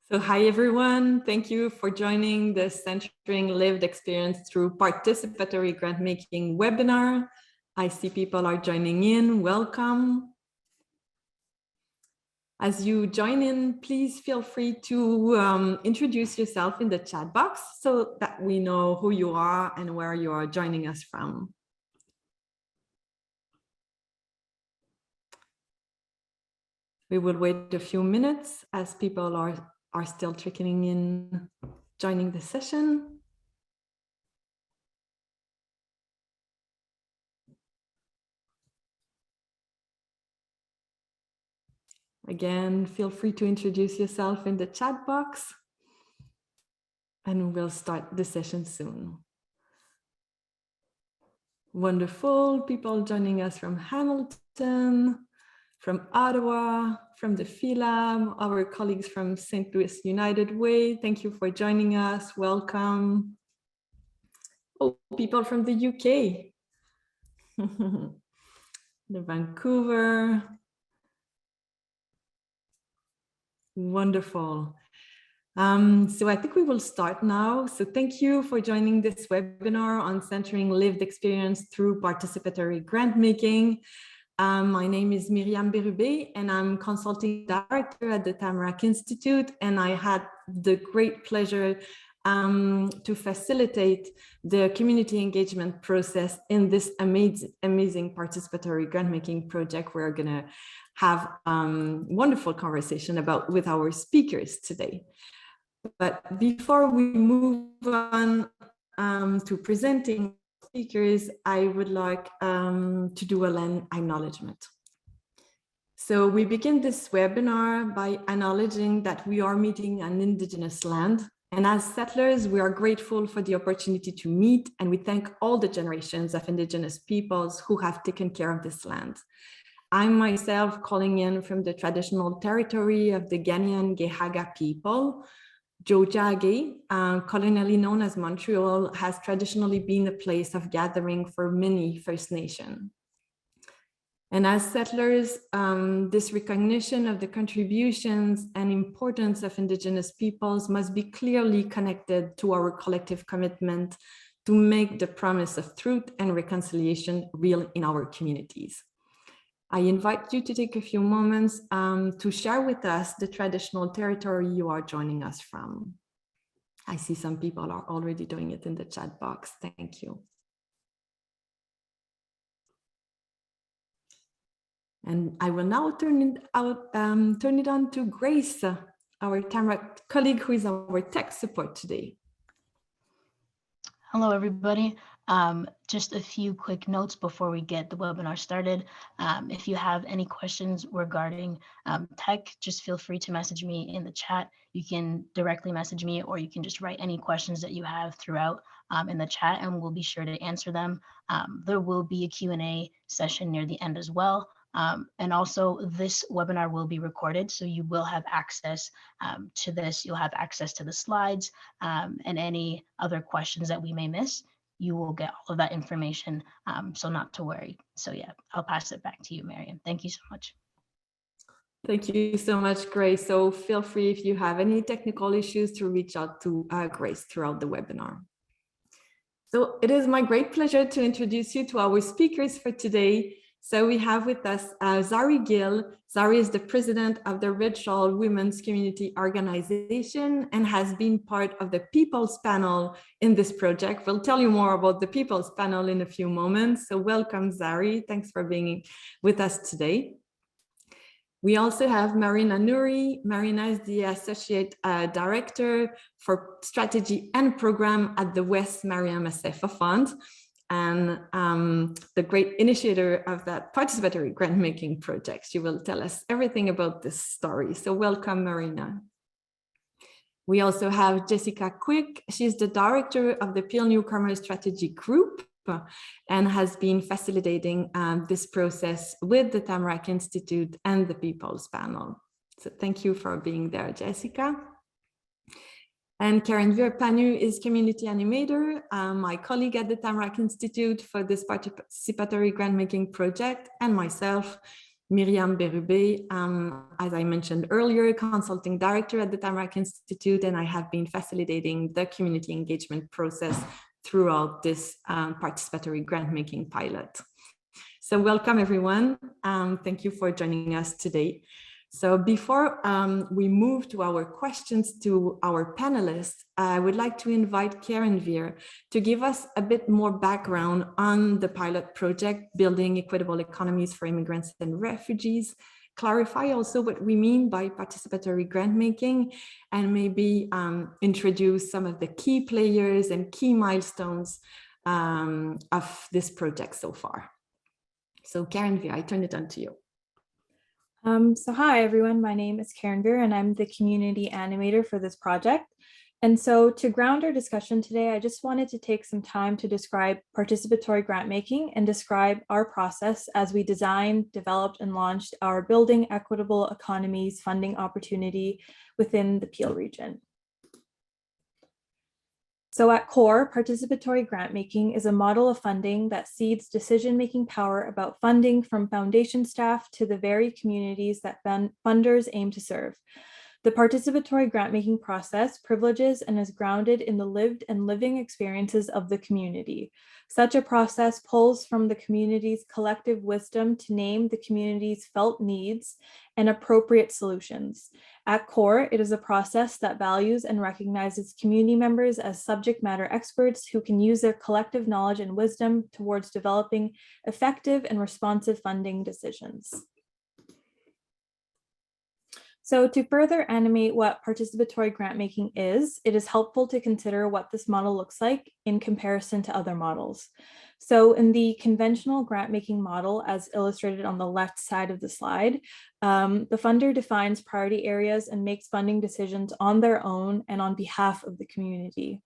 So hi, everyone. Thank you for joining the Centering Lived Experience through Participatory Grantmaking webinar. I see people are joining in. Welcome. As you join in, please feel free to introduce yourself in the chat box so that we know who you are and where you are joining us from. We will wait a few minutes as people are still trickling in, joining the session. Again, feel free to introduce yourself in the chat box, and we'll start the session soon. Wonderful people joining us from Hamilton, from Ottawa, from the PhilLab, our colleagues from St. Louis United Way. Thank you for joining us. Welcome. Oh, people from the UK, the Vancouver. Wonderful. So I think we will start now. So thank you for joining this webinar on centering lived experience through participatory grantmaking. My name is Myriam Bérubé, and I'm consulting director at the Tamarack Institute, and I had the great pleasure to facilitate the community engagement process in this amazing participatory grantmaking project. We're going to have wonderful conversation with our speakers today. But before we move on to presenting speakers, I would like to do an acknowledgement. So we begin this webinar by acknowledging that we are meeting an Indigenous land. And as settlers, we are grateful for the opportunity to meet, and we thank all the generations of Indigenous peoples who have taken care of this land. I'm myself calling in from the traditional territory of the Ghanaian Gehaga people. Jojage, colonially known as Montreal, has traditionally been a place of gathering for many First Nations. And as settlers, this recognition of the contributions and importance of Indigenous peoples must be clearly connected to our collective commitment to make the promise of truth and reconciliation real in our communities. I invite you to take a few moments to share with us the traditional territory you are joining us from. I see some people are already doing it in the chat box. Thank you. And I will now turn it on to Grace, our Tamarack colleague who is our tech support today. Hello, everybody. Just a few quick notes before we get the webinar started. If you have any questions regarding tech, just feel free to message me in the chat. You can directly message me, or you can just write any questions that you have throughout in the chat, and we'll be sure to answer them. There will be a Q&A session near the end as well. And also this webinar will be recorded, so you will have access to this. You'll have access to the slides and any other questions that we may miss. You will get all of that information, so not to worry. So yeah, I'll pass it back to you, Myriam. Thank you so much. Thank you so much, Grace. So feel free if you have any technical issues to reach out to Grace throughout the webinar. So it is my great pleasure to introduce you to our speakers for today. So we have with us Zari Gill. Zari is the president of the Red Shawl Women's Community Organization and has been part of the People's Panel in this project. We'll tell you more about the People's Panel in a few moments. So welcome, Zari. Thanks for being with us today. We also have Marina Nuri. Marina is the Associate Director for Strategy and Program at the WES Mariam Assefa Fund, and the great initiator of that participatory grant-making project. She will tell us everything about this story. So welcome, Marina. We also have Jessica Kwik. She's the director of the Peel Newcomer Strategy Group and has been facilitating this process with the Tamarack Institute and the People's Panel. So thank you for being there, Jessica. And Karenveer Pannu is community animator, my colleague at the Tamarack Institute for this participatory grant-making project, and myself. Myriam Bérubé, as I mentioned earlier, consulting director at the Tamarack Institute, and I have been facilitating the community engagement process throughout this participatory grant-making pilot. So welcome everyone. Thank you for joining us today. So before we move to our questions to our panelists, I would like to invite Karenveer to give us a bit more background on the pilot project, Building Equitable Economies for Immigrants and Refugees, clarify also what we mean by participatory grant making, and maybe introduce some of the key players and key milestones of this project so far. So Karenveer, I turn it on to you. So hi everyone, my name is Karenveer and I'm the community animator for this project. And so to ground our discussion today, I just wanted to take some time to describe participatory grant making and describe our process as we designed, developed, and launched our Building Equitable Economies funding opportunity within the Peel region. So at core, participatory grant-making is a model of funding that cedes decision-making power about funding from foundation staff to the very communities that funders aim to serve. The participatory grant-making process privileges and is grounded in the lived and living experiences of the community. Such a process pulls from the community's collective wisdom to name the community's felt needs and appropriate solutions. At core, it is a process that values and recognizes community members as subject matter experts who can use their collective knowledge and wisdom towards developing effective and responsive funding decisions. So to further animate what participatory grant-making is, it is helpful to consider what this model looks like in comparison to other models. So in the conventional grant-making model, as illustrated on the left side of the slide, the funder defines priority areas and makes funding decisions on their own and on behalf of the community.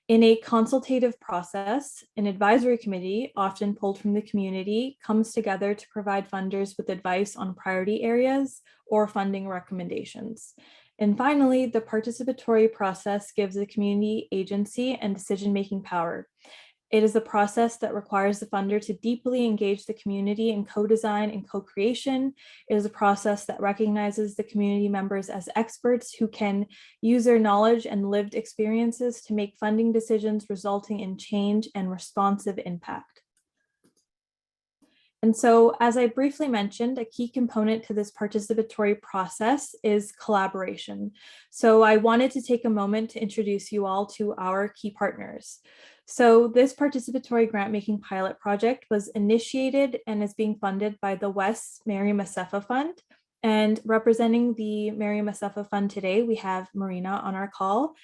In a consultative process, an advisory committee, often pulled from the community, comes together to provide funders with advice on priority areas or funding recommendations. And finally, the participatory process gives the community agency and decision-making power. It is a process that requires the funder to deeply engage the community in co-design and co-creation. It is a process that recognizes the community members as experts who can use their knowledge and lived experiences to make funding decisions resulting in change and responsive impact. And so, as I briefly mentioned, a key component to this participatory process is collaboration. So I wanted to take a moment to introduce you all to our key partners. So this participatory grant-making pilot project was initiated and is being funded by the WES Mariam Assefa Fund. And representing the Mariam Assefa Fund today, we have Marina on our call.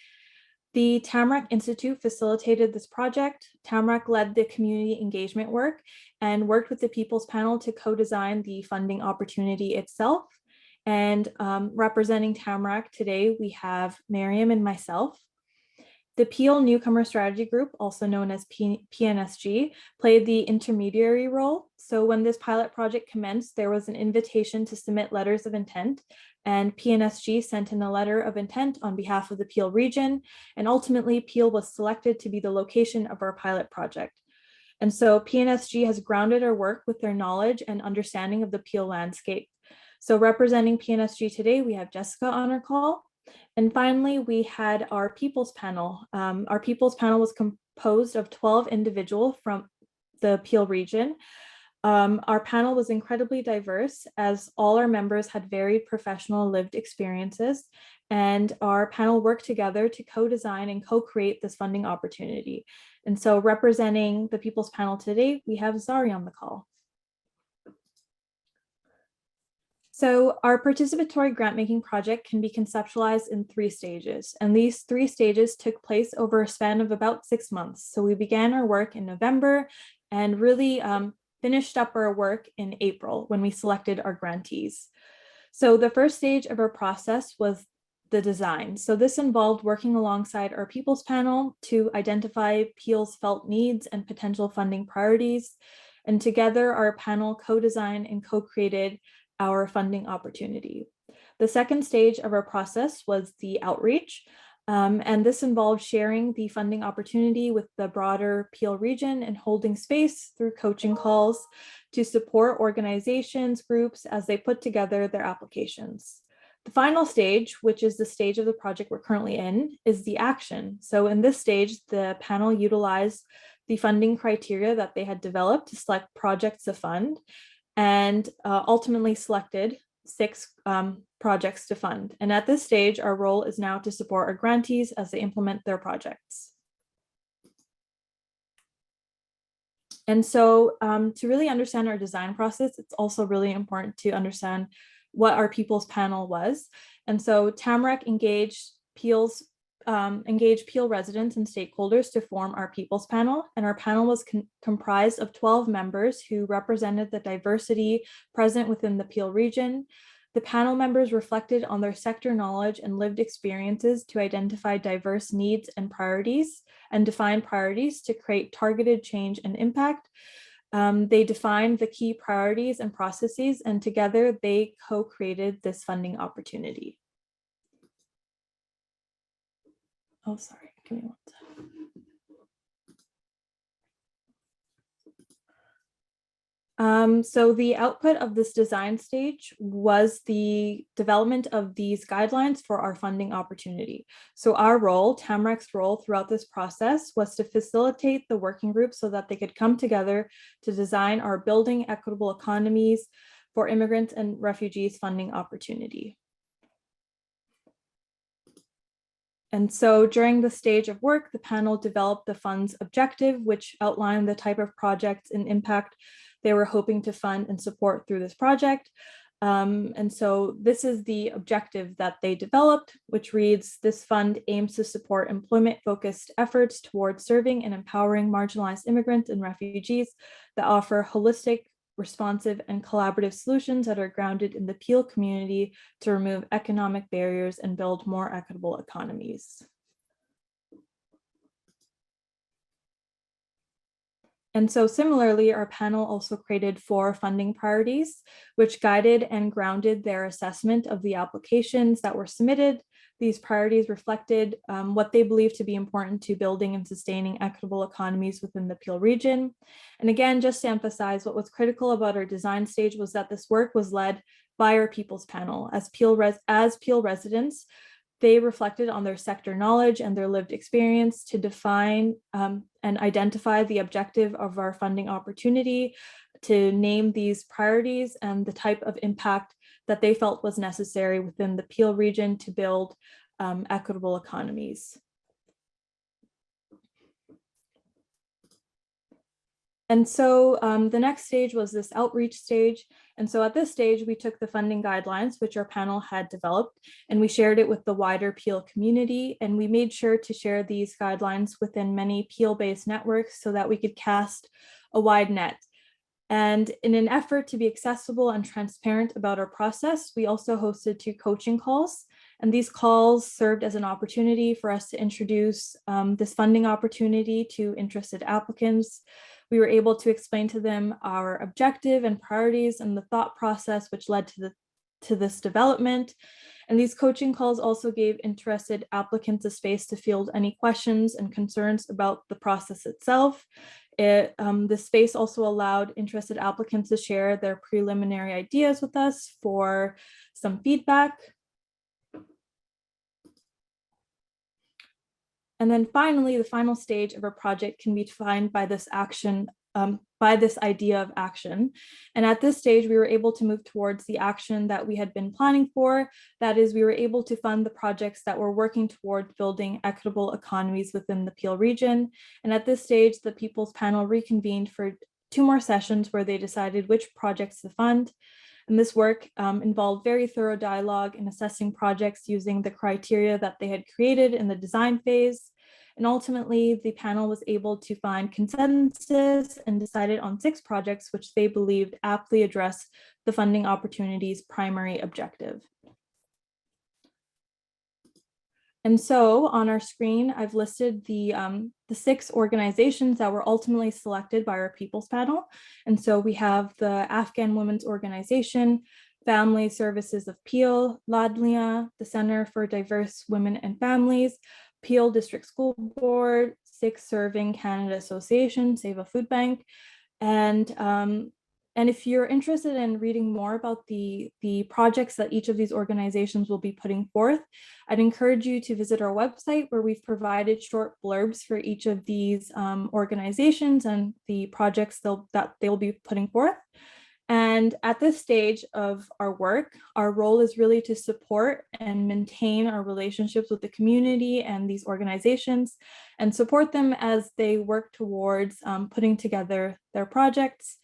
The Tamarack Institute facilitated this project. Tamarack led the community engagement work and worked with the People's Panel to co-design the funding opportunity itself. And representing Tamarack today, we have Myriam and myself. The Peel Newcomer Strategy Group, also known as PNSG, played the intermediary role. So when this pilot project commenced, there was an invitation to submit letters of intent, and PNSG sent in a letter of intent on behalf of the Peel region, and ultimately Peel was selected to be the location of our pilot project. And so PNSG has grounded our work with their knowledge and understanding of the Peel landscape. So representing PNSG today, we have Jessica on our call. And finally, we had our People's Panel. Our People's Panel was composed of 12 individuals from the Peel region. Our panel was incredibly diverse as all our members had varied professional lived experiences, and our panel worked together to co-design and co-create this funding opportunity. And so representing the People's Panel today, we have Zari on the call. So our participatory grant-making project can be conceptualized in 3 stages, and these 3 stages took place over a span of about 6 months. So we began our work in November and really finished up our work in April when we selected our grantees. So the first stage of our process was the design. So this involved working alongside our People's Panel to identify Peel's felt needs and potential funding priorities. And together our panel co-designed and co-created our funding opportunity. The second stage of our process was the outreach. And this involved sharing the funding opportunity with the broader Peel region and holding space through coaching calls to support organizations, groups as they put together their applications. The final stage, which is the stage of the project we're currently in, is the action. So in this stage, the panel utilized the funding criteria that they had developed to select projects to fund and ultimately selected 6 projects to fund. And at this stage, our role is now to support our grantees as they implement their projects. And so to really understand our design process, it's also really important to understand what our People's Panel was. And so Tamarack engaged Peel residents and stakeholders to form our People's Panel. And our panel was comprised of 12 members who represented the diversity present within the Peel region. The panel members reflected on their sector knowledge and lived experiences to identify diverse needs and priorities and define priorities to create targeted change and impact. They defined the key priorities and processes, and together they co-created this funding opportunity. Oh, sorry, give me one second. So the output of this design stage was the development of these guidelines for our funding opportunity. So our role, Tamarack's role throughout this process, was to facilitate the working group so that they could come together to design our Building Equitable Economies for Immigrants and Refugees funding opportunity. And so during the stage of work, the panel developed the fund's objective, which outlined the type of projects and impact they were hoping to fund and support through this project. And so this is the objective that they developed, which reads, this fund aims to support employment-focused efforts towards serving and empowering marginalized immigrants and refugees that offer holistic, responsive, and collaborative solutions that are grounded in the Peel community to remove economic barriers and build more equitable economies. And so similarly, our panel also created 4 funding priorities, which guided and grounded their assessment of the applications that were submitted. These priorities reflected what they believe to be important to building and sustaining equitable economies within the Peel region. And again, just to emphasize, what was critical about our design stage was that this work was led by our People's Panel. As Peel residents, they reflected on their sector knowledge and their lived experience to define and identify the objective of our funding opportunity, to name these priorities and the type of impact that they felt was necessary within the Peel region to build equitable economies. And so the next stage was this outreach stage. And so at this stage, we took the funding guidelines, which our panel had developed, and we shared it with the wider Peel community. And we made sure to share these guidelines within many Peel-based networks so that we could cast a wide net. And in an effort to be accessible and transparent about our process, we also hosted 2 coaching calls. And these calls served as an opportunity for us to introduce this funding opportunity to interested applicants. We were able to explain to them our objective and priorities and the thought process which led to this development. And these coaching calls also gave interested applicants a space to field any questions and concerns about the process itself. The space also allowed interested applicants to share their preliminary ideas with us for some feedback. And then finally, the final stage of our project can be defined by this action, by this idea of action. And at this stage, we were able to move towards the action that we had been planning for. That is, we were able to fund the projects that were working towards building equitable economies within the Peel region. And at this stage, the People's Panel reconvened for 2 more sessions where they decided which projects to fund. And this work involved very thorough dialogue in assessing projects using the criteria that they had created in the design phase. And ultimately, the panel was able to find consensus and decided on 6 projects which they believed aptly address the funding opportunity's primary objective. And so on our screen, I've listed the 6 organizations that were ultimately selected by our People's Panel. And so we have the Afghan Women's Organization, Family Services of Peel, LADLIA, the Center for Diverse Women and Families, Peel District School Board, Sick Serving Canada Association, Save a Food Bank. And if you're interested in reading more about the projects that each of these organizations will be putting forth, I'd encourage you to visit our website, where we've provided short blurbs for each of these organizations and the projects that they'll be putting forth. And at this stage of our work, our role is really to support and maintain our relationships with the community and these organizations, and support them as they work towards putting together their projects.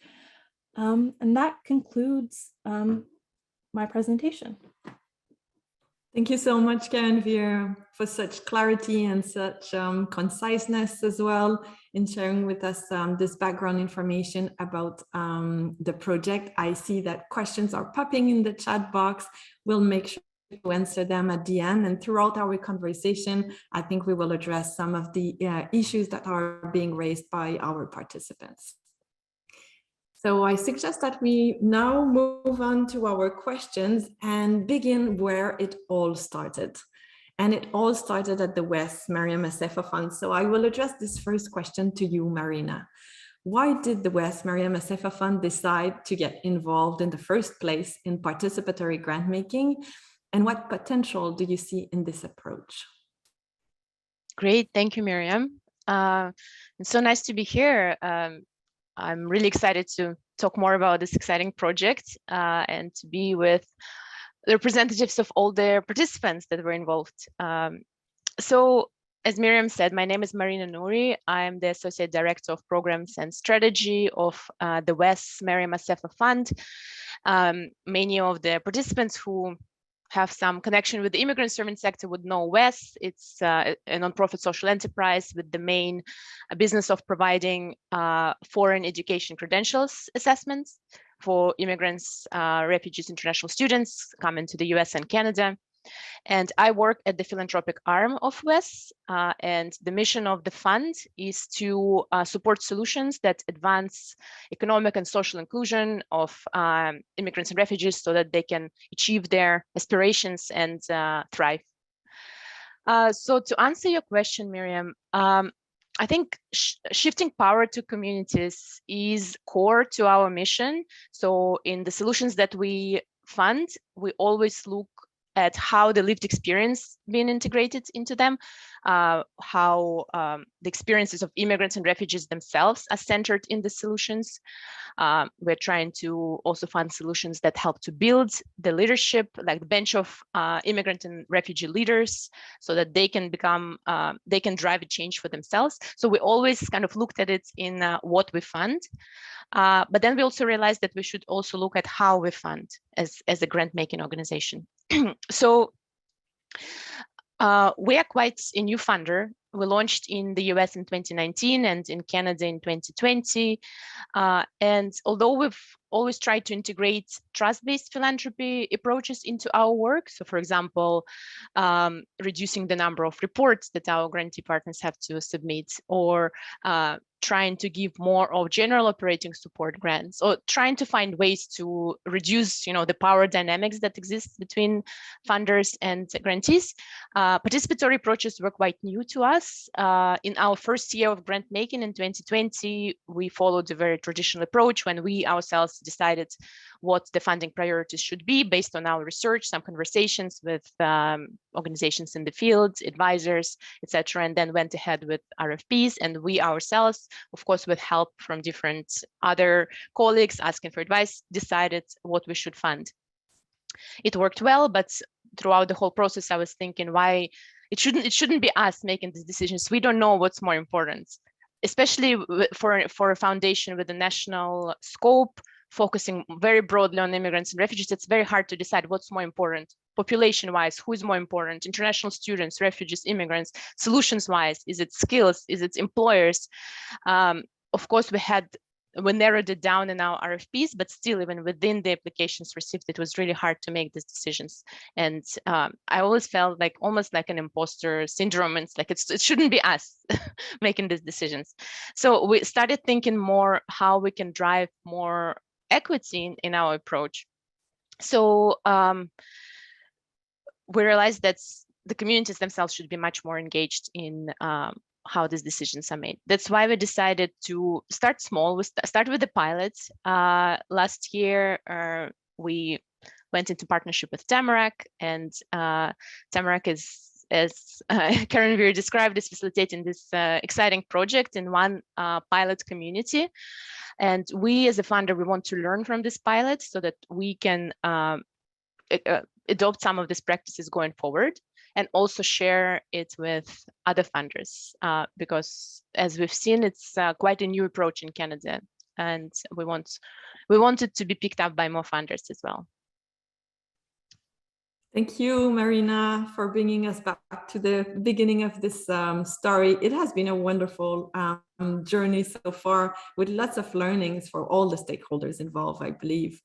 And that concludes my presentation. Thank you so much, Karenveer, for such clarity and such conciseness as well in sharing with us this background information about the project. I see that questions are popping in the chat box. We'll make sure to answer them at the end, and throughout our conversation, I think we will address some of the issues that are being raised by our participants. So I suggest that we now move on to our questions and begin where it all started. And it all started at the WES Mariam Assefa Fund. So I will address this first question to you, Marina. Why did the WES Mariam Assefa Fund decide to get involved in the first place in participatory grantmaking? And what potential do you see in this approach? Great, thank you, Myriam. It's so nice to be here. I'm really excited to talk more about this exciting project and to be with the representatives of all the participants that were involved. So, as Myriam said, my name is Marina Nuri. I'm the Associate Director of Programs and Strategy of the WES Mariam Assefa Fund. Many of the participants who have some connection with the immigrant servant sector would know WES. It's a nonprofit social enterprise with the main business of providing foreign education credentials assessments for immigrants, refugees, international students coming to the US and Canada. And I work at the philanthropic arm of WES, and the mission of the fund is to support solutions that advance economic and social inclusion of immigrants and refugees so that they can achieve their aspirations and thrive. So to answer your question, Myriam, I think shifting power to communities is core to our mission. So in the solutions that we fund, we always look at how the lived experience being integrated into them, how the experiences of immigrants and refugees themselves are centered in the solutions. We're trying to also fund solutions that help to build the leadership, like the bench of immigrant and refugee leaders, so that they can become, they can drive a change for themselves. So we always kind of looked at it in what we fund. But then we also realized that we should also look at how we fund as a grant-making organization. So we are quite a new funder. We launched in the US in 2019 and in Canada in 2020. And although we've always tried to integrate trust-based philanthropy approaches into our work, so for example, reducing the number of reports that our grantee partners have to submit, or trying to give more of general operating support grants, or trying to find ways to reduce, the power dynamics that exist between funders and grantees. Participatory approaches were quite new to us. In our first year of grant making in 2020, we followed a very traditional approach when we ourselves decided what the funding priorities should be based on our research, some conversations with organizations in the field, advisors, etc., and then went ahead with RFPs. And we ourselves, of course, with help from different other colleagues asking for advice, decided what we should fund. It worked well, but throughout the whole process, I was thinking why it shouldn't be us making these decisions. We don't know what's more important, especially for a foundation with a national scope, focusing very broadly on immigrants and refugees. It's very hard to decide what's more important, population-wise, who is more important, international students, refugees, immigrants, solutions-wise, is it skills, is it employers? Of course, we narrowed it down in our RFPs, but still, even within the applications received, it was really hard to make these decisions. And I always felt like almost like an imposter syndrome. It's like it shouldn't be us making these decisions. So we started thinking more how we can drive more equity in our approach. So we realized that the communities themselves should be much more engaged in how these decisions are made. That's why we decided to start small. We start with the pilot. Last year, we went into partnership with Tamarack, and Tamarack is, as Karenveer described, is facilitating this exciting project in one pilot community. And we, as a funder, we want to learn from this pilot so that we can adopt some of these practices going forward, and also share it with other funders, because as we've seen, it's quite a new approach in Canada, and we want it to be picked up by more funders as well. Thank you, Marina, for bringing us back to the beginning of this story. It has been a wonderful journey so far, with lots of learnings for all the stakeholders involved, I believe.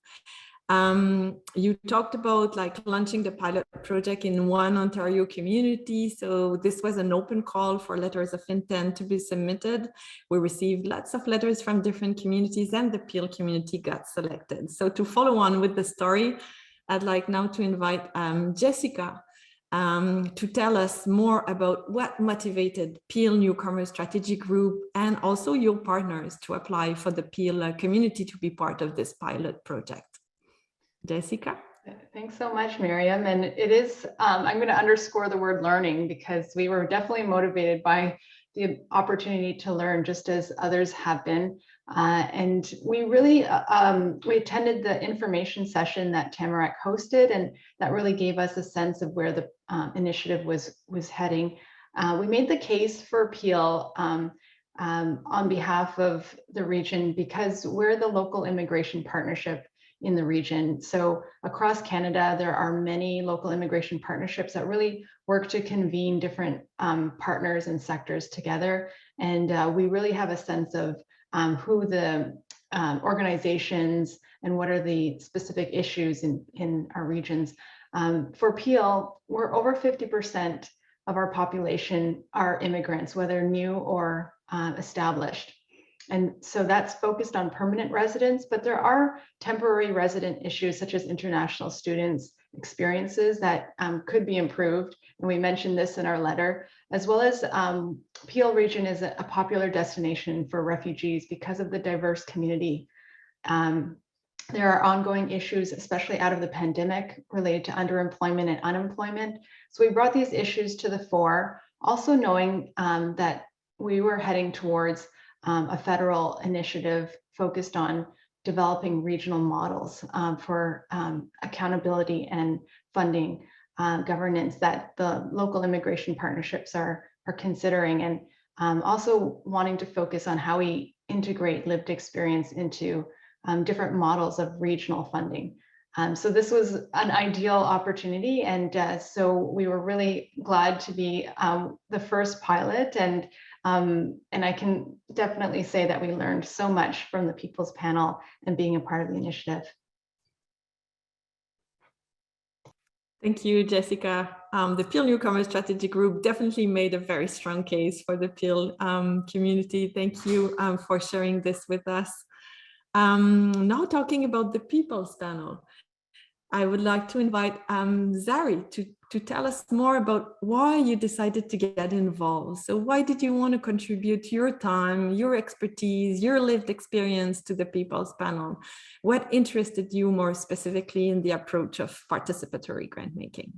You talked about like launching the pilot project in one Ontario community. So this was an open call for letters of intent to be submitted. We received lots of letters from different communities, and the Peel community got selected. So to follow on with the story, I'd like now to invite Jessica to tell us more about what motivated Peel Newcomer Strategy Group and also your partners to apply for the Peel community to be part of this pilot project. Jessica? Thanks so much, Myriam. And it is, I'm going to underscore the word learning, because we were definitely motivated by the opportunity to learn, just as others have been. And we really, we attended the information session that Tamarack hosted, and that really gave us a sense of where the initiative was heading. We made the case for Peel on behalf of the region, because we're the local immigration partnership in the region. So across Canada, there are many local immigration partnerships that really work to convene different partners and sectors together. And we really have a sense of who the organizations and what are the specific issues in our regions. For Peel, we're over 50% of our population are immigrants, whether new or established. And so that's focused on permanent residents, but there are temporary resident issues such as international students' experiences that could be improved. And we mentioned this in our letter, as well as Peel region is a popular destination for refugees because of the diverse community. There are ongoing issues, especially out of the pandemic, related to underemployment and unemployment. So we brought these issues to the fore, also knowing that we were heading towards a federal initiative focused on developing regional models for accountability and funding governance that the local immigration partnerships are considering, and also wanting to focus on how we integrate lived experience into different models of regional funding. So this was an ideal opportunity, and so we were really glad to be the first pilot, and I can definitely say that we learned so much from the People's Panel and being a part of the initiative. Thank you, Jessica. The Peel Newcomer Strategy Group definitely made a very strong case for the Peel community. Thank you for sharing this with us. Now talking about the People's Panel, I would like to invite Zari to tell us more about why you decided to get involved. So why did you want to contribute your time, your expertise, your lived experience to the People's Panel? What interested you more specifically in the approach of participatory grantmaking?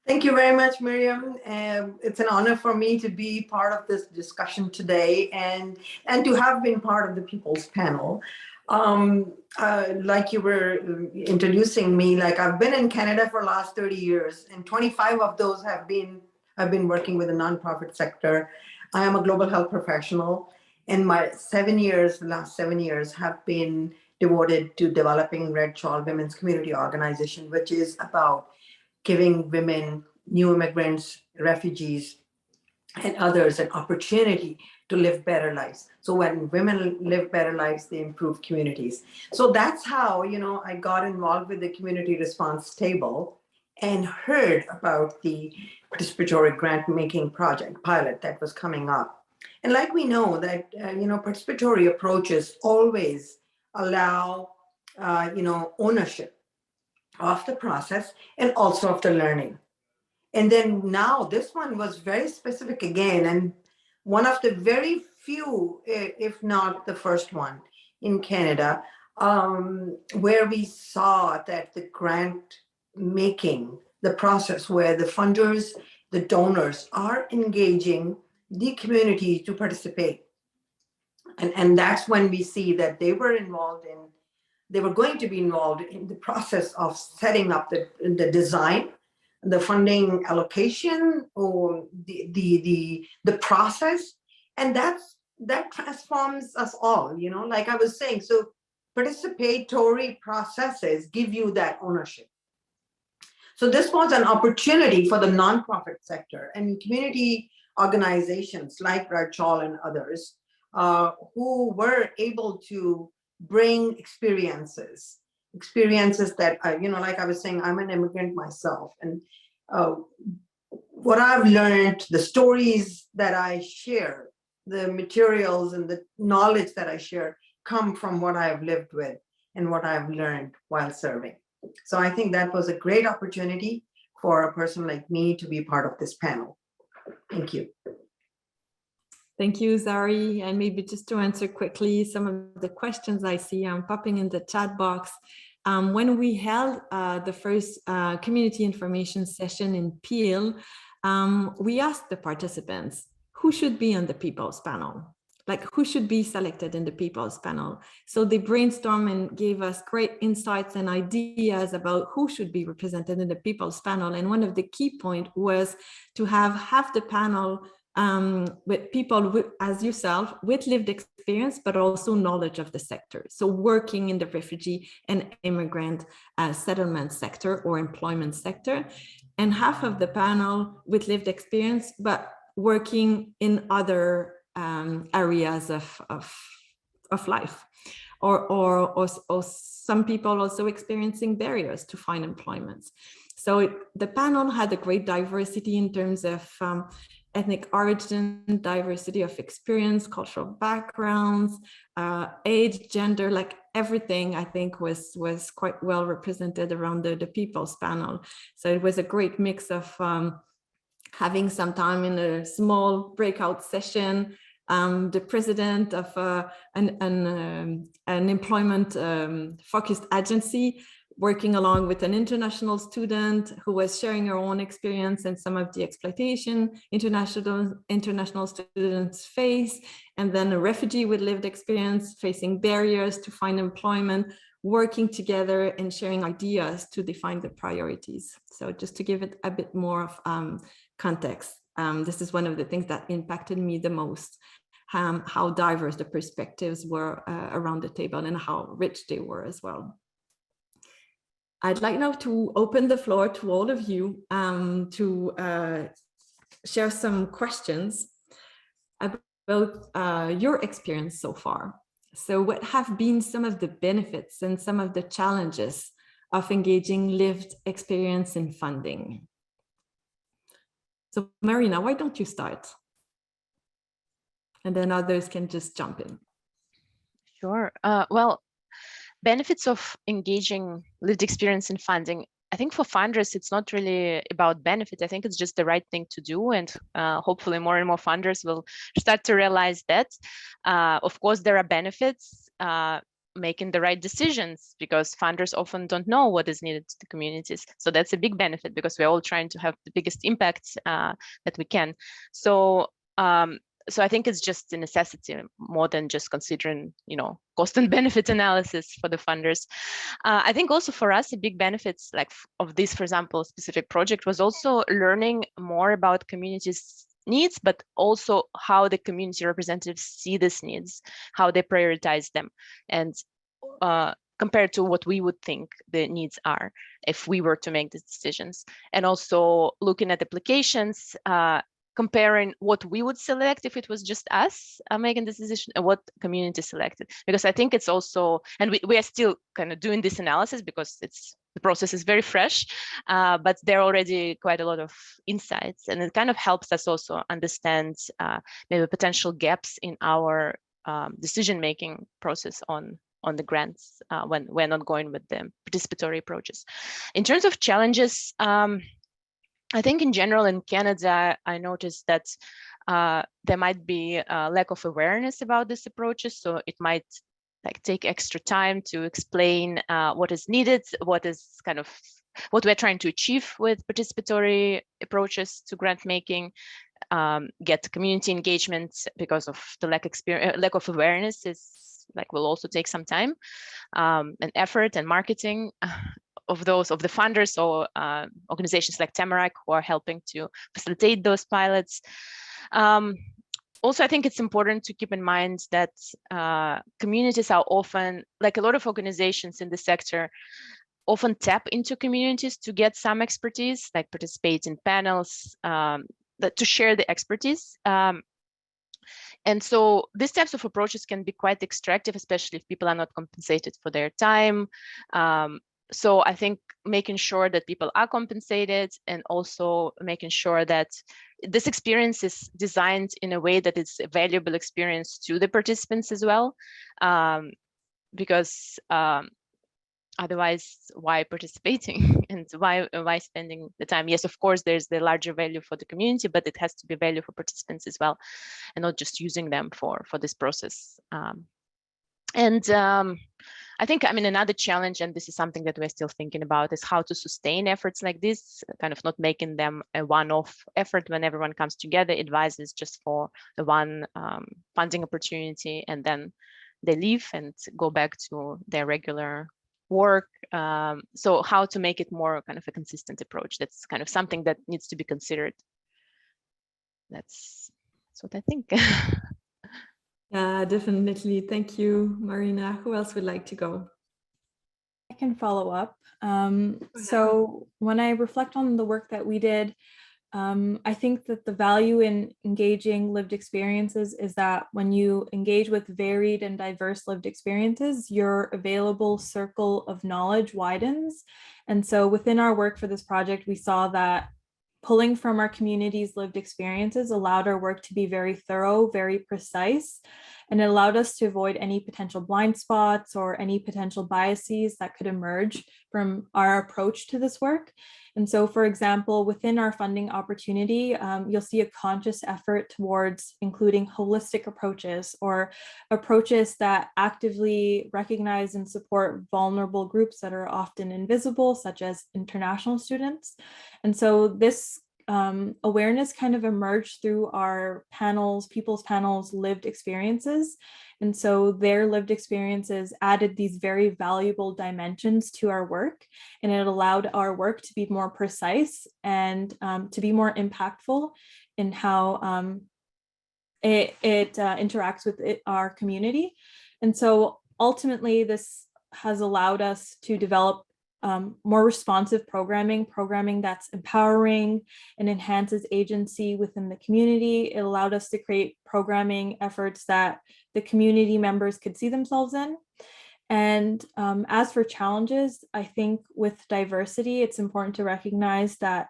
Thank you very much, Myriam. It's an honor for me to be part of this discussion today and to have been part of the People's Panel. Like you were introducing me, like I've been in Canada for the last 30 years, and 25 of those I've been working with the nonprofit sector. I am a global health professional, and my last 7 years have been devoted to developing Red Shawl Women's Community Organization, which is about giving women, new immigrants, refugees, and others an opportunity to live better lives. So when women live better lives, they improve communities. So that's how, I got involved with the community response table and heard about the participatory grant making project pilot that was coming up. And like we know that, participatory approaches always allow, ownership of the process and also of the learning. And then now this one was very specific again, and one of the very few, if not the first one in Canada, where we saw that the grant making, the process where the funders, the donors are engaging the community to participate. And that's when we see that they were going to be involved in the process of setting up the design, the funding allocation, or the process, and that transforms us all. Like I was saying, so participatory processes give you that ownership. So this was an opportunity for the nonprofit sector and community organizations like Rachel and others who were able to bring experiences that, like I was saying, I'm an immigrant myself. And what I've learned, the stories that I share, the materials and the knowledge that I share come from what I've lived with and what I've learned while serving. So I think that was a great opportunity for a person like me to be part of this panel. Thank you. Thank you, Zari. And maybe just to answer quickly some of the questions I see popping in the chat box. When we held the first community information session in Peel, we asked the participants who should be on the People's Panel, like who should be selected in the People's Panel. So they brainstormed and gave us great insights and ideas about who should be represented in the People's Panel. And one of the key points was to have half the panel with people as yourself with lived experience, but also knowledge of the sector. So working in the refugee and immigrant settlement sector or employment sector, and half of the panel with lived experience, but working in other areas of life, or some people also experiencing barriers to find employment. So the panel had a great diversity in terms of ethnic origin, diversity of experience, cultural backgrounds, age, gender, like everything I think was quite well represented around the People's Panel. So it was a great mix of having some time in a small breakout session, the president of an employment focused agency, working along with an international student who was sharing her own experience and some of the exploitation international students face, and then a refugee with lived experience facing barriers to find employment, working together and sharing ideas to define the priorities. So just to give it a bit more of context, this is one of the things that impacted me the most, how diverse the perspectives were around the table and how rich they were as well. I'd like now to open the floor to all of you to share some questions about your experience so far. So what have been some of the benefits and some of the challenges of engaging lived experience in funding? So Marina, why don't you start? And then others can just jump in. Sure. Well, benefits of engaging lived experience in funding. I think for funders, it's not really about benefit. I think it's just the right thing to do. And hopefully more and more funders will start to realize that. Of course, there are benefits making the right decisions, because funders often don't know what is needed to the communities. So that's a big benefit, because we're all trying to have the biggest impact that we can. So I think it's just a necessity more than just considering, cost and benefit analysis for the funders. I think also for us, a big benefits like of this, for example, specific project was also learning more about communities' needs, but also how the community representatives see these needs, how they prioritize them, and compared to what we would think the needs are if we were to make these decisions. And also looking at applications, comparing what we would select if it was just us making this decision and what community selected. Because I think it's also, and we are still kind of doing this analysis because the process is very fresh, but there are already quite a lot of insights, and it kind of helps us also understand maybe potential gaps in our decision-making process on on the grants when ongoing with the participatory approaches. In terms of challenges, I think in general in Canada, I noticed that there might be a lack of awareness about these approaches. So it might take extra time to explain what is needed, what we're trying to achieve with participatory approaches to grant making, get community engagement because of the lack of awareness will also take some time and effort and marketing of the funders or organizations like Tamarack who are helping to facilitate those pilots. Also, I think it's important to keep in mind that communities are often, like a lot of organizations in the sector, often tap into communities to get some expertise, like participate in panels to share the expertise. And so these types of approaches can be quite extractive, especially if people are not compensated for their time. So I think making sure that people are compensated and also making sure that this experience is designed in a way that it's a valuable experience to the participants as well, because otherwise, why participating and why spending the time? Yes, of course, there's the larger value for the community, but it has to be value for participants as well, and not just using them for this process. I think, another challenge, and this is something that we're still thinking about, is how to sustain efforts like this, kind of not making them a one-off effort when everyone comes together, advises just for the one funding opportunity, and then they leave and go back to their regular work. So how to make it more kind of a consistent approach? That's kind of something that needs to be considered. That's what I think. Yeah, definitely. Thank you, Marina. Who else would like to go? I can follow up. So when I reflect on the work that we did, I think that the value in engaging lived experiences is that when you engage with varied and diverse lived experiences, your available circle of knowledge widens. And so within our work for this project, we saw that pulling from our community's lived experiences allowed our work to be very thorough, very precise, and it allowed us to avoid any potential blind spots or any potential biases that could emerge from our approach to this work. And so, for example, within our funding opportunity, you'll see a conscious effort towards including holistic approaches or approaches that actively recognize and support vulnerable groups that are often invisible, such as international students. And so this awareness kind of emerged through our panels, people's panels' lived experiences. And so their lived experiences added these very valuable dimensions to our work, and it allowed our work to be more precise and to be more impactful in how it interacts with our community. And so ultimately, this has allowed us to develop more responsive programming that's empowering and enhances agency within the community. It allowed us to create programming efforts that the community members could see themselves in. And as for challenges, I think with diversity, it's important to recognize that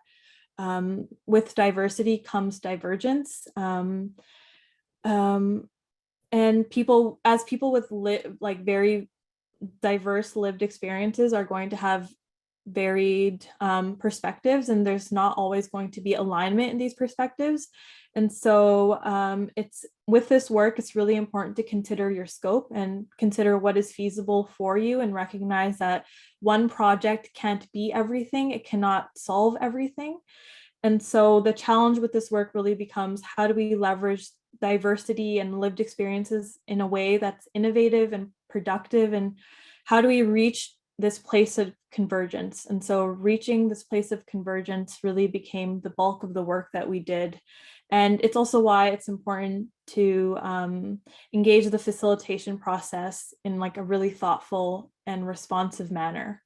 with diversity comes divergence. And people with very diverse lived experiences are going to have varied perspectives, and there's not always going to be alignment in these perspectives. And so it's with this work, it's really important to consider your scope and consider what is feasible for you, and recognize that one project can't be everything. It cannot solve everything. And so the challenge with this work really becomes, how do we leverage diversity and lived experiences in a way that's innovative and productive, and how do we reach this place of convergence? And so reaching this place of convergence really became the bulk of the work that we did. And it's also why it's important to engage the facilitation process in a really thoughtful and responsive manner.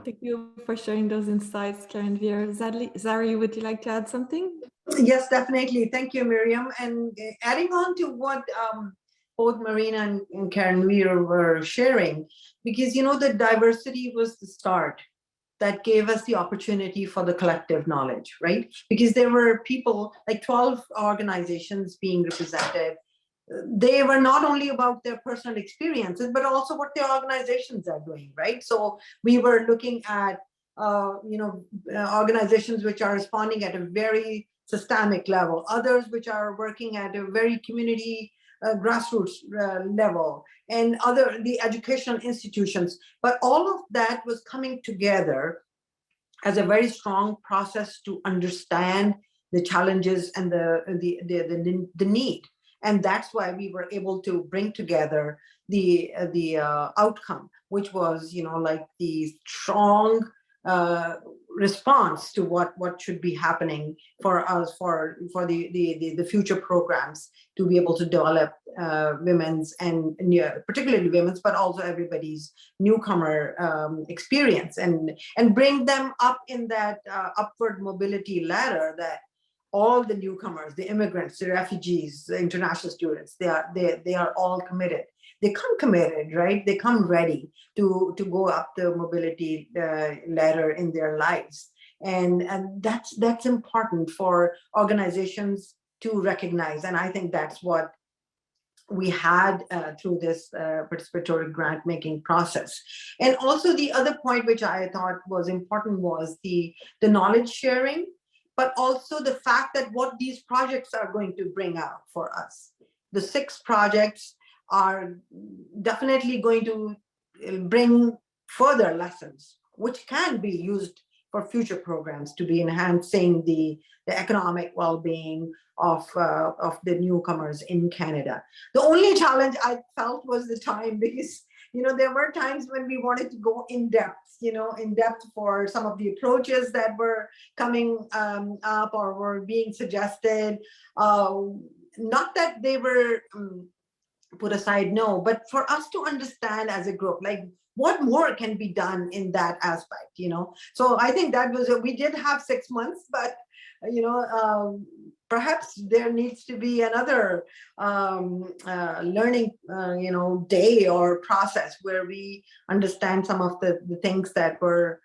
Thank you for sharing those insights, Karenveer. Zari, would you like to add something? Yes, definitely. Thank you, Myriam. And adding on to what both Marina and Karenveer were sharing, because the diversity was the start that gave us the opportunity for the collective knowledge, right? Because there were people, like 12 organizations being represented, they were not only about their personal experiences, but also what their organizations are doing, right? So we were looking at, organizations which are responding at a very systemic level, others which are working at a very community grassroots level, and the educational institutions. But all of that was coming together as a very strong process to understand the challenges and the need. And that's why we were able to bring together the outcome, which was, like the strong response to what should be happening for us, for the future programs, to be able to develop women's and particularly women's, but also everybody's newcomer experience, and bring them up in that upward mobility ladder that all the newcomers, the immigrants, the refugees, the international students, they are all committed. They come committed, right? They come ready to go up the mobility ladder in their lives. And that's important for organizations to recognize. And I think that's what we had through this participatory grant making process. And also the other point which I thought was important was the knowledge sharing, but also the fact that what these projects are going to bring out for us. The 6 projects are definitely going to bring further lessons, which can be used for future programs to be enhancing the economic well-being of the newcomers in Canada. The only challenge I felt was the time, because there were times when we wanted to go in depth, for some of the approaches that were coming up or were being suggested. Not that they were put aside, no, but for us to understand as a group, like what more can be done in that aspect, So I think that was, we did have 6 months, but perhaps there needs to be another learning, day or process where we understand some of the things that were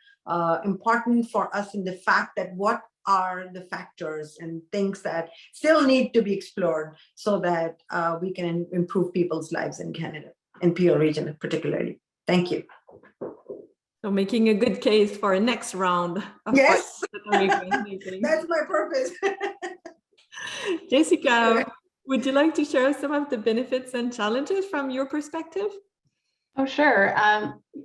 important for us, in the fact that what are the factors and things that still need to be explored so that we can improve people's lives in Canada, in Peel region particularly. Thank you. So making a good case for a next round of yes, participatory that's my purpose. Jessica, would you like to share some of the benefits and challenges from your perspective? Oh, sure.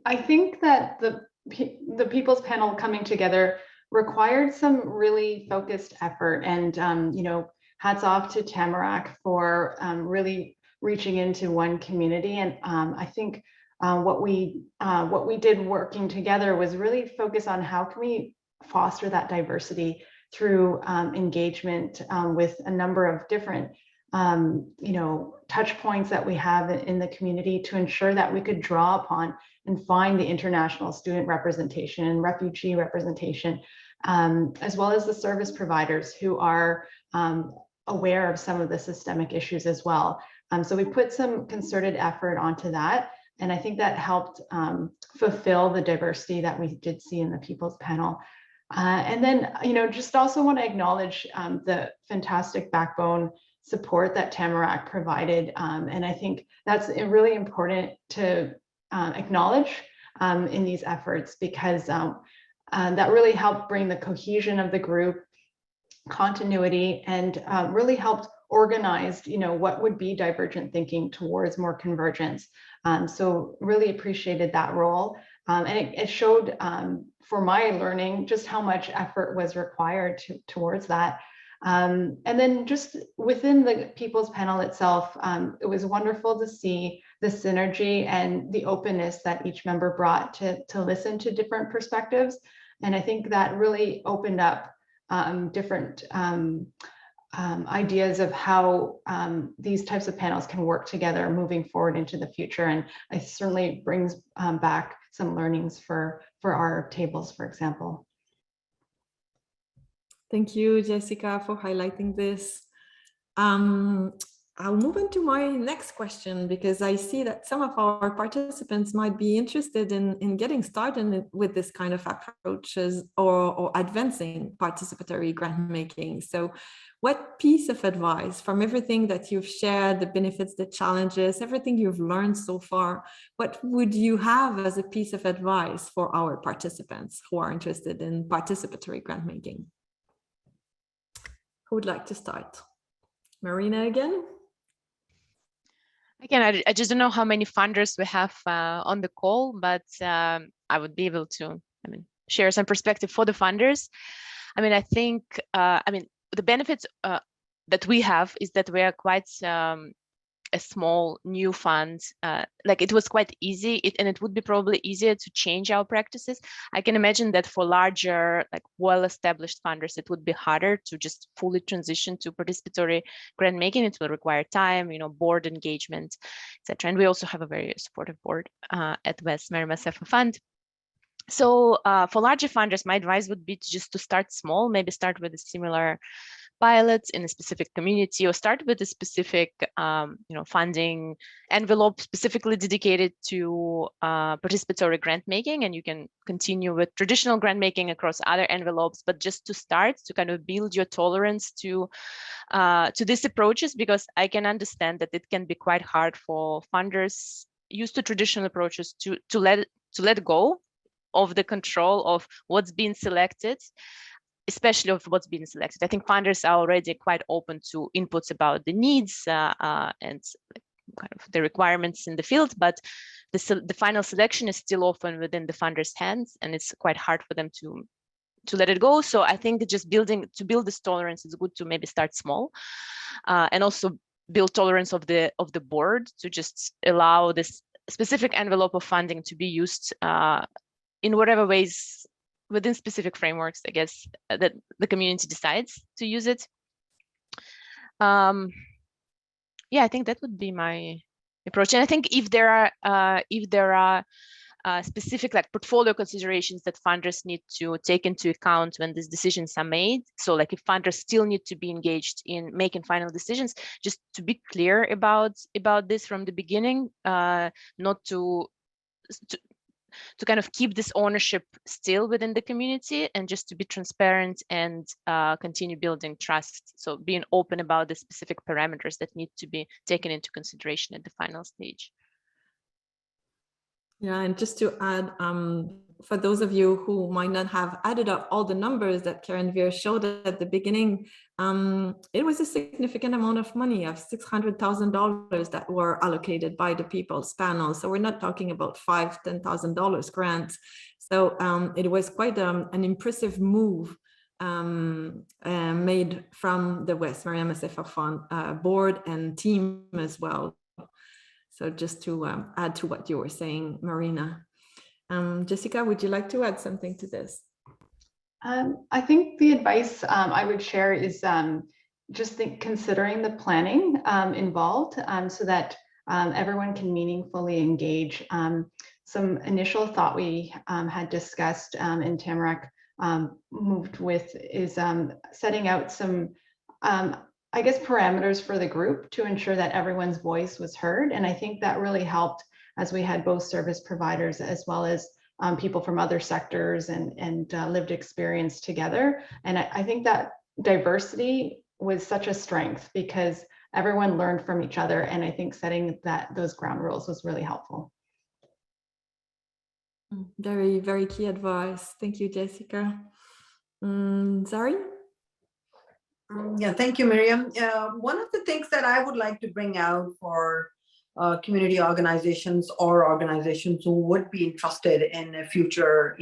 I think that the People's Panel coming together required some really focused effort, and hats off to Tamarack for really reaching into one community. And I think what we did working together was really focus on how can we foster that diversity through engagement with a number of different touch points that we have in the community, to ensure that we could draw upon and find the international student representation and refugee representation, as well as the service providers who are aware of some of the systemic issues as well. So we put some concerted effort onto that, and I think that helped fulfill the diversity that we did see in the People's Panel. And then, just also want to acknowledge the fantastic backbone support that Tamarack provided. And I think that's really important to acknowledge in these efforts, because that really helped bring the cohesion of the group, continuity, and really helped organize, what would be divergent thinking towards more convergence. So really appreciated that role. And it showed for my learning just how much effort was required towards that. And then just within the People's Panel itself, it was wonderful to see the synergy and the openness that each member brought to listen to different perspectives. And I think that really opened up different ideas of how these types of panels can work together moving forward into the future. And it certainly brings back some learnings for our tables, for example. Thank you, Jessica, for highlighting this. I'll move into my next question, because I see that some of our participants might be interested in getting started with this kind of approaches or advancing participatory grant making. So what piece of advice from everything that you've shared, the benefits, the challenges, everything you've learned so far, what would you have as a piece of advice for our participants who are interested in participatory grant making? Who would like to start? Marina again? Again, I just don't know how many funders we have on the call, but I would be able to, share some perspective for the funders. I think, the benefits that we have is that we are quite a small new fund. Like it was quite easy, and it would be probably easier to change our practices. I can imagine that for larger, like well-established funders, it would be harder to just fully transition to participatory grant making. It will require time, board engagement, etc. And we also have a very supportive board at WES Mariam Assefa Fund. So for larger funders, my advice would be to start small, maybe start with a similar pilots in a specific community, or start with a specific funding envelope specifically dedicated to participatory grant making, and you can continue with traditional grant making across other envelopes, but just to start to kind of build your tolerance to these approaches, because I can understand that it can be quite hard for funders used to traditional approaches to let go of the control of what's being selected, especially of what's being selected. I think funders are already quite open to inputs about the needs and kind of the requirements in the field, but the final selection is still often within the funders' hands, and it's quite hard for them to let it go. So I think just to build this tolerance, it's good to maybe start small, and also build tolerance of the board to just allow this specific envelope of funding to be used in whatever ways within specific frameworks, I guess, that the community decides to use it. Yeah, I think that would be my approach. And I think if there are specific like portfolio considerations that funders need to take into account when these decisions are made, so like if funders still need to be engaged in making final decisions, just to be clear about this from the beginning, not to kind of keep this ownership still within the community, and just to be transparent and continue building trust. So being open about the specific parameters that need to be taken into consideration at the final stage. Yeah, and just to add, for those of you who might not have added up all the numbers that Karenveer showed at the beginning, it was a significant amount of money of $600,000 that were allocated by the People's Panel. So we're not talking about $5,000, $10,000 grants. So it was quite an impressive move made from the WES Mariam Assefa Fund board and team as well. So just to add to what you were saying, Marina. Jessica, would you like to add something to this? I think the advice I would share is considering the planning involved so that everyone can meaningfully engage. Some initial thought we had discussed and Tamarack moved with is setting out some I guess parameters for the group to ensure that everyone's voice was heard. And I think that really helped as we had both service providers as well as people from other sectors and lived experience together. And I think that diversity was such a strength because everyone learned from each other. And I think setting those ground rules was really helpful. Very, very key advice. Thank you, Jessica. Zari? Yeah, thank you, Myriam. One of the things that I would like to bring out for community organizations or organizations who would be interested in future,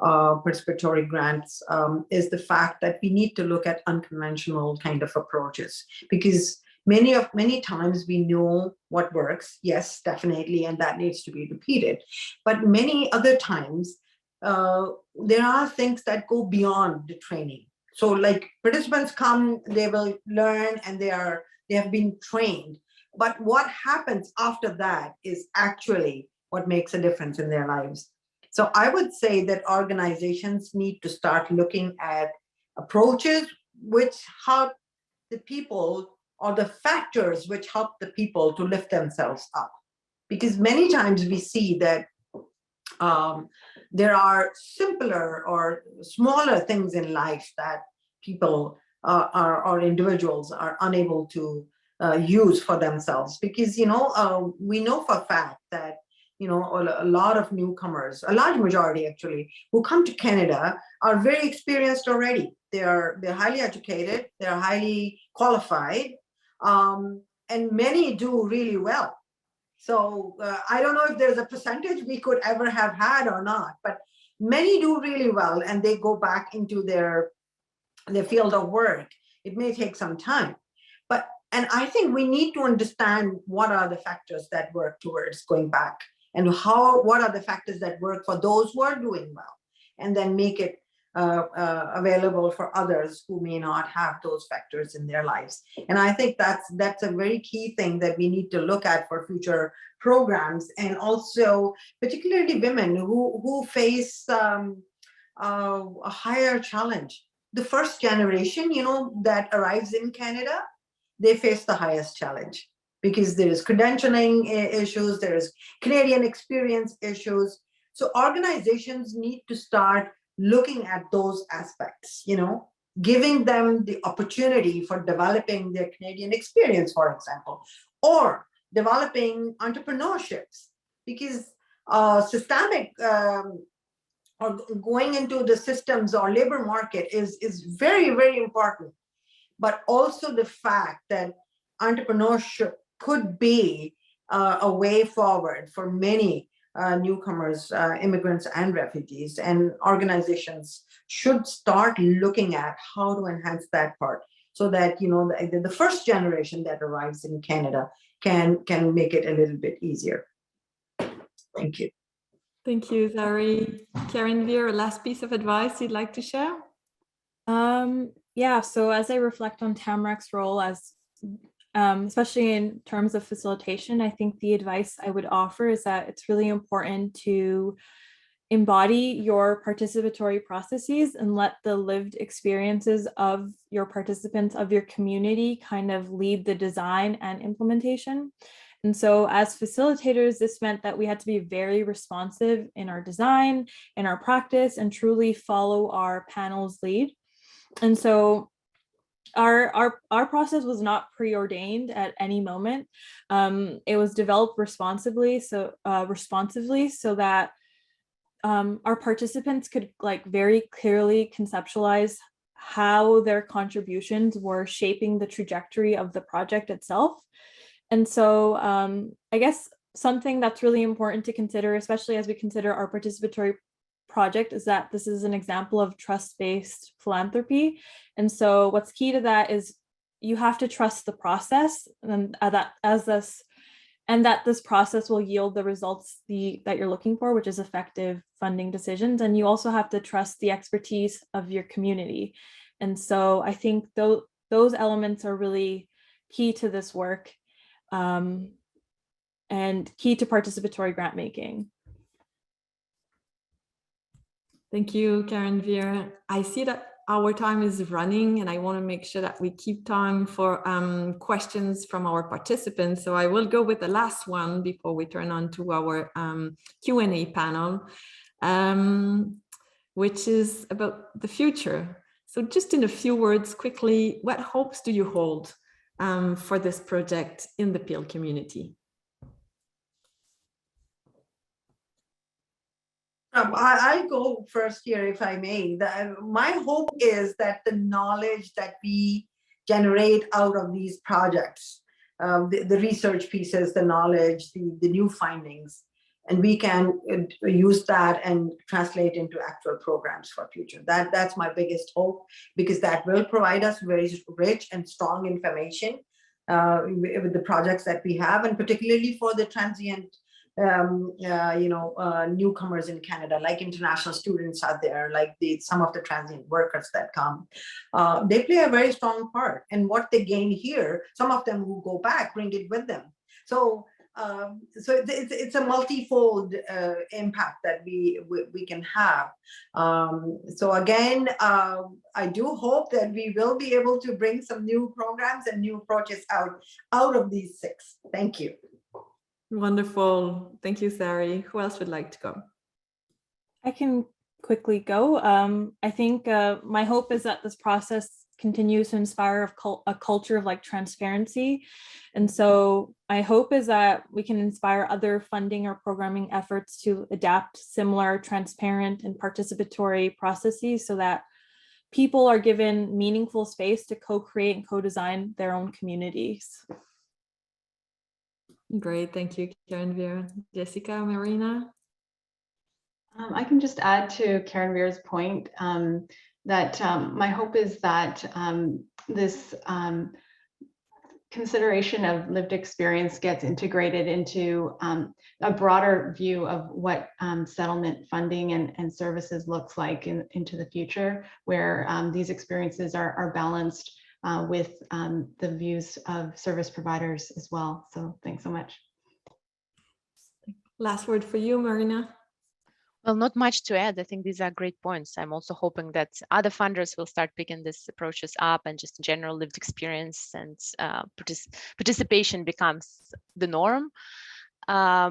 participatory grants is the fact that we need to look at unconventional kind of approaches, because many times we know what works, yes, definitely, and that needs to be repeated. But many other times there are things that go beyond the training. So like participants come, they will learn and they have been trained. But what happens after that is actually what makes a difference in their lives. So I would say that organizations need to start looking at approaches which help the people or the factors which help the people to lift themselves up. Because many times we see that there are simpler or smaller things in life that people or individuals are unable to use for themselves. Because, we know for a fact that, a lot of newcomers, a large majority actually, who come to Canada are very experienced already. They're highly educated, they're highly qualified, and many do really well. So I don't know if there's a percentage we could ever have had or not, but many do really well and they go back into their field of work. It may take some time, and I think we need to understand what are the factors that work towards going back, and what are the factors that work for those who are doing well, and then make it available for others who may not have those factors in their lives. And I think that's a very key thing that we need to look at for future programs, and also particularly women who face a higher challenge. The first generation, that arrives in Canada, they face the highest challenge because there is credentialing issues, there is Canadian experience issues. So organizations need to start looking at those aspects, giving them the opportunity for developing their Canadian experience, for example, or developing entrepreneurships, because systemic or going into the systems or labor market is very, very important. But also the fact that entrepreneurship could be a way forward for many newcomers, immigrants, and refugees, and organizations should start looking at how to enhance that part, so that the first generation that arrives in Canada can make it a little bit easier. Thank you. Thank you, Zari. Karenveer, last piece of advice you'd like to share? Yeah, so as I reflect on Tamarack's role as especially in terms of facilitation, I think the advice I would offer is that it's really important to embody your participatory processes and let the lived experiences of your participants, of your community, kind of lead the design and implementation. And so as facilitators, this meant that we had to be very responsive in our design, in our practice, and truly follow our panel's lead. And so our process was not preordained at any moment. It was developed responsively so that our participants could very clearly conceptualize how their contributions were shaping the trajectory of the project itself. And so I guess something that's really important to consider, especially as we consider our participatory project, is that this is an example of trust-based philanthropy. And so what's key to that is you have to trust the process, and that this process will yield the results that you're looking for, which is effective funding decisions. And you also have to trust the expertise of your community. And so I think those elements are really key to this work, and key to participatory grant making. Thank you, Karenveer. I see that our time is running, and I want to make sure that we keep time for questions from our participants. So I will go with the last one before we turn on to our Q&A panel, which is about the future. So just in a few words, quickly, what hopes do you hold for this project in the Peel community? I'll go first here, if I may. My hope is that the knowledge that we generate out of these projects, the research pieces, the knowledge, the new findings, and we can use that and translate into actual programs for future. That's my biggest hope, because that will provide us very rich and strong information with the projects that we have, and particularly for the transient newcomers in Canada, like international students out there, like some of the transient workers that come. They play a very strong part, and what they gain here, some of them who go back bring it with them. So So it's a multifold impact that we can have. So again, I do hope that we will be able to bring some new programs and new approaches out of these 6. Thank you. Wonderful. Thank you, Zari. Who else would like to go? I can quickly go. I think my hope is that this process continues to inspire a culture of like transparency. And so my hope is that we can inspire other funding or programming efforts to adapt similar transparent and participatory processes so that people are given meaningful space to co-create and co-design their own communities. Great, thank you, Karenveer. Jessica, Marina? I can just add to Karenveer's point that my hope is that this consideration of lived experience gets integrated into a broader view of what settlement funding and services looks like into the future, where these experiences are balanced with the views of service providers as well. So thanks so much. Last word for you, Marina. Well, not much to add. I think these are great points. I'm also hoping that other funders will start picking these approaches up, and just in general lived experience and participation becomes the norm. I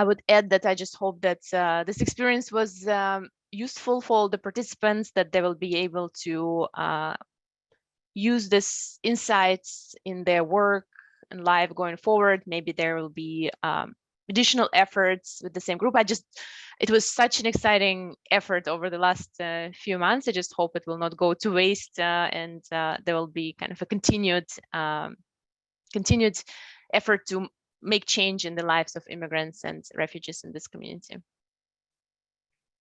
would add that I just hope that this experience was useful for the participants, that they will be able to use this insights in their work and life going forward. Maybe there will be additional efforts with the same group. It was such an exciting effort over the last few months. I just hope it will not go to waste, and there will be kind of a continued effort to make change in the lives of immigrants and refugees in this community.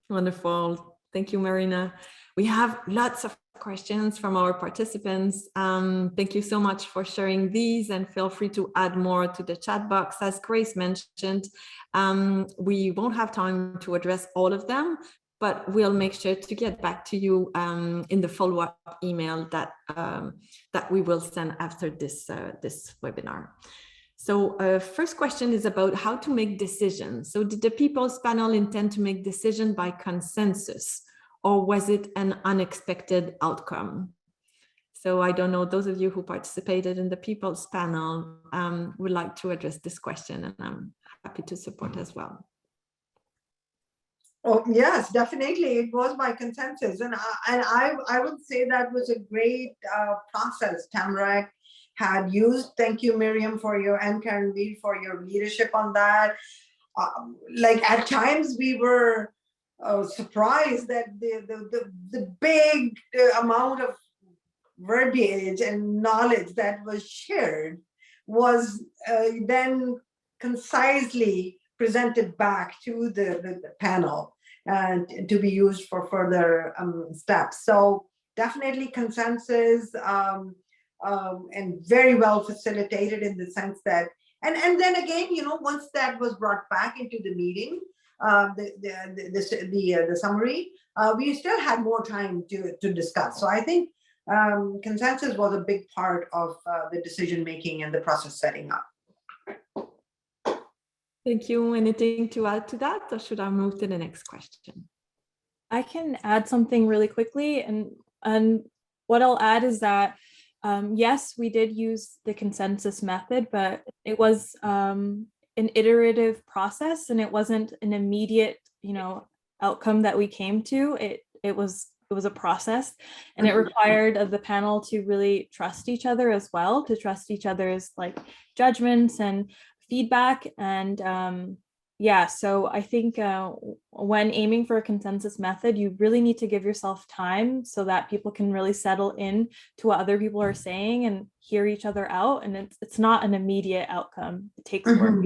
Wonderful. Thank you, Marina. We have lots of questions from our participants. Thank you so much for sharing these, and feel free to add more to the chat box. As Grace mentioned, we won't have time to address all of them, but we'll make sure to get back to you in the follow-up email that we will send after this webinar. So first question is about how to make decisions. So did the People's Panel intend to make decision by consensus, or was it an unexpected outcome? So I don't know, those of you who participated in the People's Panel would like to address this question, and I'm happy to support as well. Oh, yes, definitely. It was by consensus. And I would say that was a great process Tamarack had used. Thank you, Myriam, and Karenveer for your leadership on that. Like at times we were surprised that the big amount of verbiage and knowledge that was shared was then concisely presented back to the panel and to be used for further steps. So definitely consensus, and very well facilitated in the sense that, and then again, you know, once that was brought back into the meeting, the summary, we still had more time to discuss. So I think consensus was a big part of the decision making and the process setting up. Thank you. Anything to add to that, or should I move to the next question? I can add something really quickly, and what I'll add is that yes, we did use the consensus method, but it was an iterative process, and it wasn't an immediate, outcome that we came to. It was a process, and it required of the panel to really trust each other as well, to trust each other's like judgments and feedback. And yeah, so I think when aiming for a consensus method, you really need to give yourself time so that people can really settle in to what other people are saying and hear each other out. And it's not an immediate outcome. It takes work.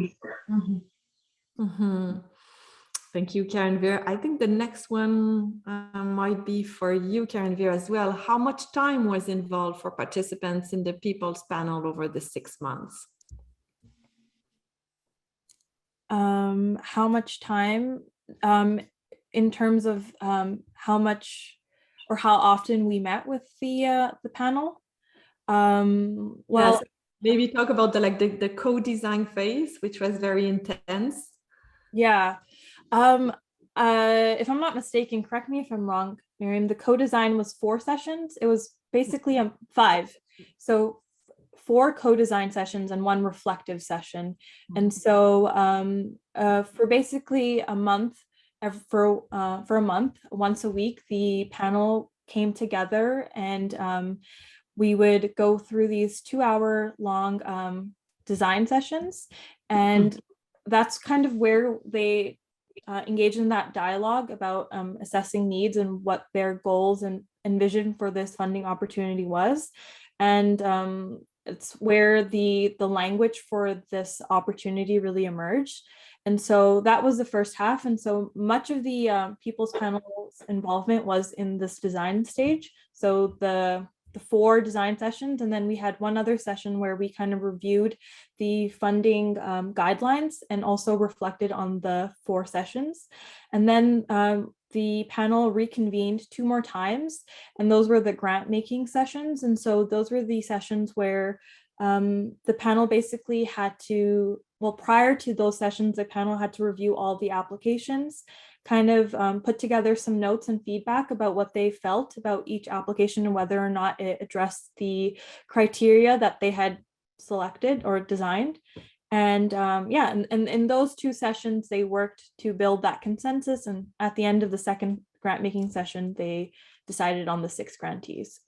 Thank you, Karenveer. I think the next one might be for you, Karenveer, as well. How much time was involved for participants in the People's Panel over the 6 months? How much time in terms of how much or how often we met with the panel? Well, maybe talk about the co-design phase, which was very intense. Yeah. If I'm not mistaken, correct me if I'm wrong, Myriam, the co-design was 4 sessions. It was basically 5. So 4 co-design sessions and 1 reflective session. And so for basically a month, for a month, once a week, the panel came together and we would go through these 2-hour long design sessions. And that's kind of where they engage in that dialogue about assessing needs and what their goals and vision for this funding opportunity was. And it's where the language for this opportunity really emerged. And so that was the first half. And so much of the People's Panel's involvement was in this design stage. So the 4 design sessions, and then we had 1 other session where we kind of reviewed the funding guidelines and also reflected on the 4 sessions. And then the panel reconvened 2 more times, and those were the grant making sessions. And so those were the sessions where the panel basically had to, well, prior to those sessions, the panel had to review all the applications, kind of put together some notes and feedback about what they felt about each application and whether or not it addressed the criteria that they had selected or designed. And yeah, and in those 2 sessions, they worked to build that consensus. And at the end of the second grant making session, they decided on the 6 grantees.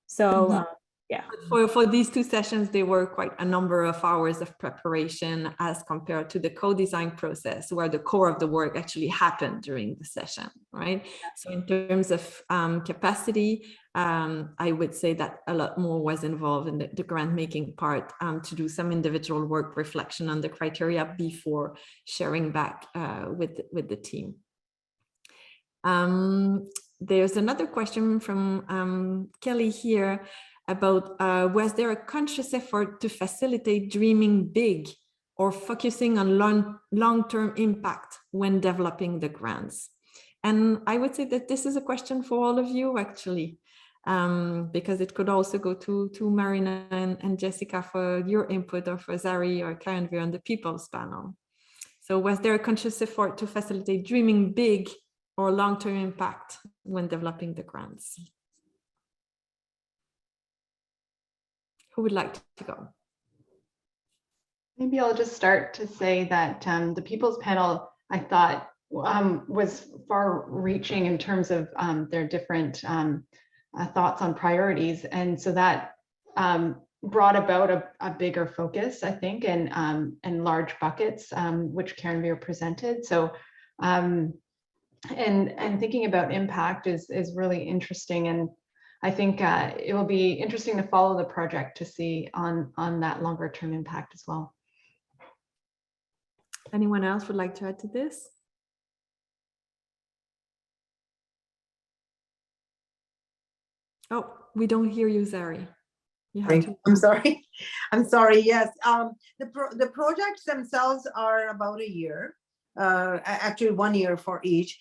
So yeah. For these 2 sessions, there were quite a number of hours of preparation as compared to the co-design process, where the core of the work actually happened during the session, right? So in terms of capacity, I would say that a lot more was involved in the grant making part to do some individual work reflection on the criteria before sharing back with the team. There's another question from Kelly here about was there a conscious effort to facilitate dreaming big or focusing on long-term impact when developing the grants? And I would say that this is a question for all of you, actually, because it could also go to Marina and Jessica for your input, or for Zari or Karenveer on the People's Panel. So was there a conscious effort to facilitate dreaming big or long-term impact when developing the grants? Who would like to go? Maybe I'll just start to say that the People's Panel, I thought, was far-reaching in terms of their different thoughts on priorities, and so that brought about a bigger focus, I think, and large buckets, which Karenveer presented. So, and thinking about impact is really interesting, and I think it will be interesting to follow the project to see on that longer term impact as well. Anyone else would like to add to this? Oh, we don't hear you, Zari. You have to... I'm sorry. I'm sorry. Yes, the projects themselves are about a year, actually 1 year for each.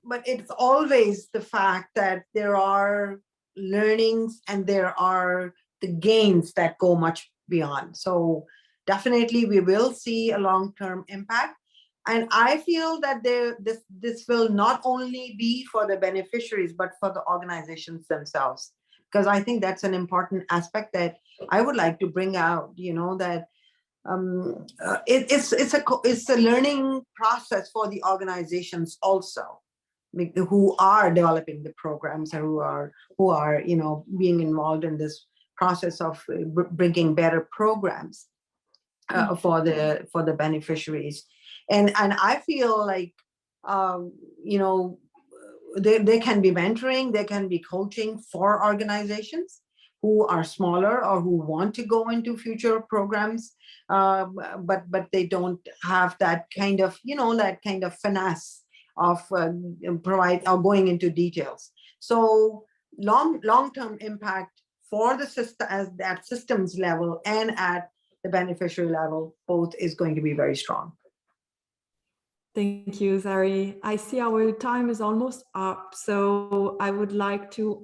But it's always the fact that there are learnings and there are the gains that go much beyond. So definitely we will see a long-term impact. And I feel that this will not only be for the beneficiaries, but for the organizations themselves. Because I think that's an important aspect that I would like to bring out, you know, that it's a learning process for the organizations also, who are developing the programs and who are you know, being involved in this process of bringing better programs for the beneficiaries. And I feel like you know, there can be mentoring, there can be coaching for organizations who are smaller or who want to go into future programs, but they don't have that kind of, you know, that kind of finesse of going into details. So long-term impact for the system at systems level and at the beneficiary level, both is going to be very strong. Thank you, Zari. I see our time is almost up, so I would like to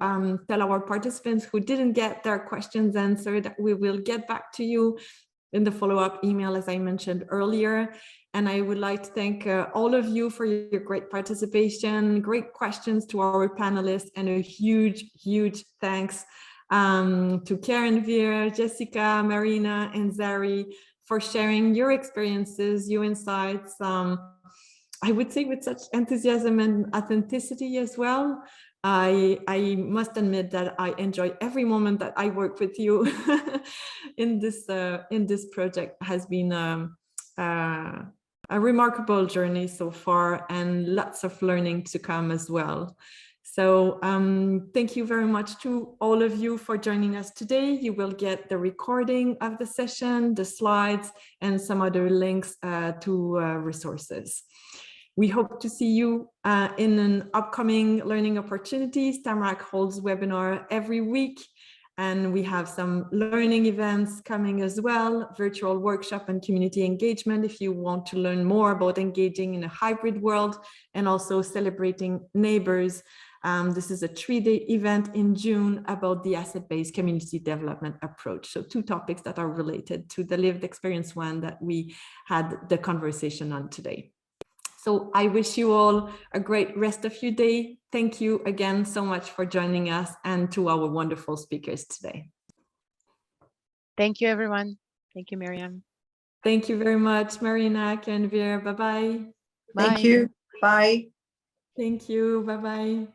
tell our participants who didn't get their questions answered that we will get back to you in the follow-up email, as I mentioned earlier. And I would like to thank all of you for your great participation, great questions to our panelists, and a huge, huge thanks to Karenveer, Jessica, Marina, and Zari for sharing your experiences, your insights, I would say with such enthusiasm and authenticity as well. I must admit that I enjoy every moment that I work with you in this project. Has been a remarkable journey so far, and lots of learning to come as well. So thank you very much to all of you for joining us today. You will get the recording of the session, the slides, and some other links to resources. We hope to see you in an upcoming learning opportunities. Tamarack holds webinar every week, and we have some learning events coming as well, virtual workshop and community engagement if you want to learn more about engaging in a hybrid world and also celebrating neighbors. This is a 3-day event in June about the asset-based community development approach. So 2 topics that are related to the lived experience one that we had the conversation on today. So I wish you all a great rest of your day. Thank you again so much for joining us, and to our wonderful speakers today. Thank you, everyone. Thank you, Myriam. Thank you very much, Marina, Karenveer. Bye-bye. Thank you. Bye. Thank you. Bye-bye.